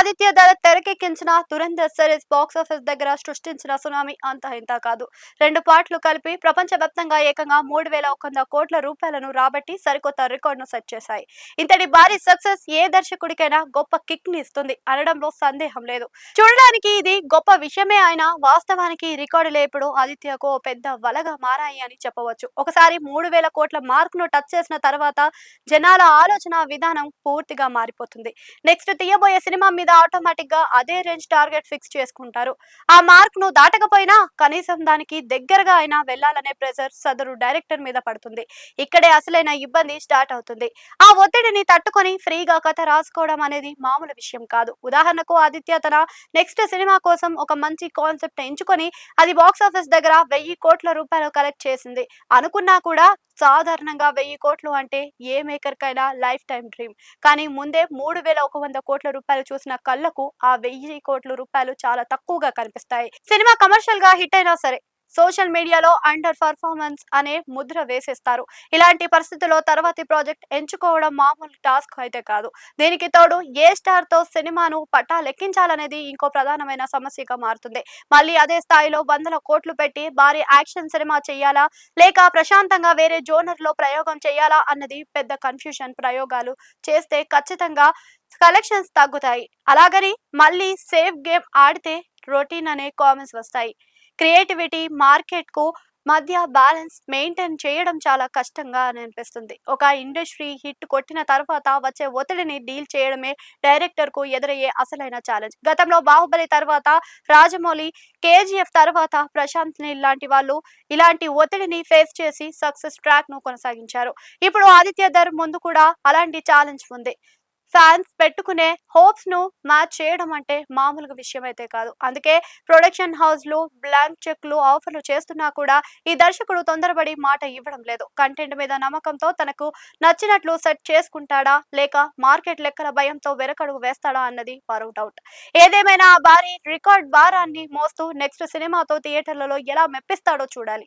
ఆదిత్య ధర తెరకెక్కించిన Dhurandhar series box office దగ్గర సృష్టించిన సునామీ అంత ఇంత కాదు. 2 పార్ట్లు కలిపి ప్రపంచవ్యాప్తంగా ఏకంగా 3,100 కోట్ల రూపాయలను రాబట్టి సరికొత్త రికార్డును సెట్ చేశాయి. ఇంతటి భారీ సక్సెస్ ఏ దర్శకుడికైనా గొప్ప కిక్ ని ఇస్తుంది అనడంలో సందేహం లేదు. చూడడానికి ఇది గొప్ప విషయమే అయినా వాస్తవానికి ఈ రికార్డులే ఇప్పుడు ఆదిత్యకు ఓ పెద్ద వలగా మారాయి అని చెప్పవచ్చు. ఒకసారి 3,000 కోట్ల మార్క్ ను టచ్ చేసిన తర్వాత జనాల ఆలోచన విధానం పూర్తిగా మారిపోతుంది. నెక్స్ట్ తీయబోయే సినిమా మీద ఆటోమేటిక్ గా అదే రేంజ్ టార్గెట్ ఫిక్స్ చేసుకుంటారు. ఆ మార్క్ ను దాటకపోయినా కనీసం దానికి దగ్గరగా అయినా వెళ్లాలనే ప్రెషర్ సదరు డైరెక్టర్ మీద పడుతుంది. ఇక్కడే అసలైన ఇబ్బంది స్టార్ట్ అవుతుంది. ఆ ఒత్తిడిని తట్టుకొని ఫ్రీగా కథ రాసుకోవడం అనేది మామూలు విషయం కాదు. ఉదాహరణకు ఆదిత్య తన నెక్స్ట్ సినిమా కోసం ఒక మంచి కాన్సెప్ట్ ఎంచుకొని అది బాక్స్ ఆఫీస్ దగ్గర 1,000 కోట్ల రూపాయలు కలెక్ట్ చేసింది. అనుకున్నా కూడా సాధారణంగా 1,000 కోట్లు అంటే ఏ మేకర్ కైనా లైఫ్ టైం డ్రీమ్. కానీ ముందే 3,100 కోట్ల రూపాయలు చూసిన కళ్ళకు ఆ 1,000 కోట్ల రూపాయలు చాలా తక్కువగా కనిపిస్తాయి. సినిమా కమర్షియల్ గా హిట్ అయినా సరే సోషల్ మీడియాలో అండర్ పర్ఫార్మెన్స్ అనే ముద్ర వేసేస్తారు. ఇలాంటి పరిస్థితుల్లో తర్వాతి ప్రాజెక్ట్ ఎంచుకోవడం మామూలు టాస్క్ అయితే కాదు. దీనికి తోడు ఏ స్టార్ తో సినిమాను పట్టాలెక్కించాలనేది ఇంకో ప్రధానమైన సమస్యగా మారుతుంది. మళ్ళీ అదే స్థాయిలో వందల కోట్లు పెట్టి భారీ యాక్షన్ సినిమా చేయాలా లేక ప్రశాంతంగా వేరే జోనర్ లో ప్రయోగం చేయాలా అన్నది పెద్ద కన్ఫ్యూజన్. ప్రయోగాలు చేస్తే ఖచ్చితంగా కలెక్షన్స్ తగ్గుతాయి. అలాగని మళ్ళీ సేఫ్ గేమ్ ఆడితే రొటీన్ అనే కామెంట్స్ వస్తాయి. క్రియేటివిటీ మార్కెట్ కు మధ్య బ్యాలెన్స్ మెయింటైన్ చేయడం చాలా కష్టంగా అనిపిస్తుంది. ఒక ఇండస్ట్రీ హిట్ కొట్టిన తర్వాత వచ్చే ఒత్తిడిని డీల్ చేయడమే డైరెక్టర్ కు ఎదురయ్యే అసలైన ఛాలెంజ్. గతంలో బాహుబలి తర్వాత రాజమౌళి, కేజీఎఫ్ తర్వాత ప్రశాంత్ నీల్ లాంటి వాళ్ళు ఇలాంటి ఒత్తిడిని ఫేస్ చేసి సక్సెస్ ట్రాక్ ను కొనసాగించారు. ఇప్పుడు ఆదిత్య ధర్ ముందు కూడా అలాంటి ఛాలెంజ్ ఉంది. ఫ్యాన్స్ పెట్టుకునే హోప్స్ ను మ్యాచ్ చేయడం అంటే మామూలుగా విషయం అయితే కాదు. అందుకే ప్రొడక్షన్ హౌస్ లు బ్లాంక్ చెక్లు ఆఫర్లు చేస్తున్నా కూడా ఈ దర్శకుడు తొందరపడి మాట ఇవ్వడం లేదు. కంటెంట్ మీద నమ్మకంతో తనకు నచ్చినట్లు సెట్ చేసుకుంటాడా లేక మార్కెట్ లెక్కల భయంతో వెనకడుగు వేస్తాడా అన్నది మరో డౌట్. ఏదేమైనా ఆ భారీ రికార్డ్ భారాన్ని మోస్తూ నెక్స్ట్ సినిమాతో థియేటర్లలో ఎలా మెప్పిస్తాడో చూడాలి.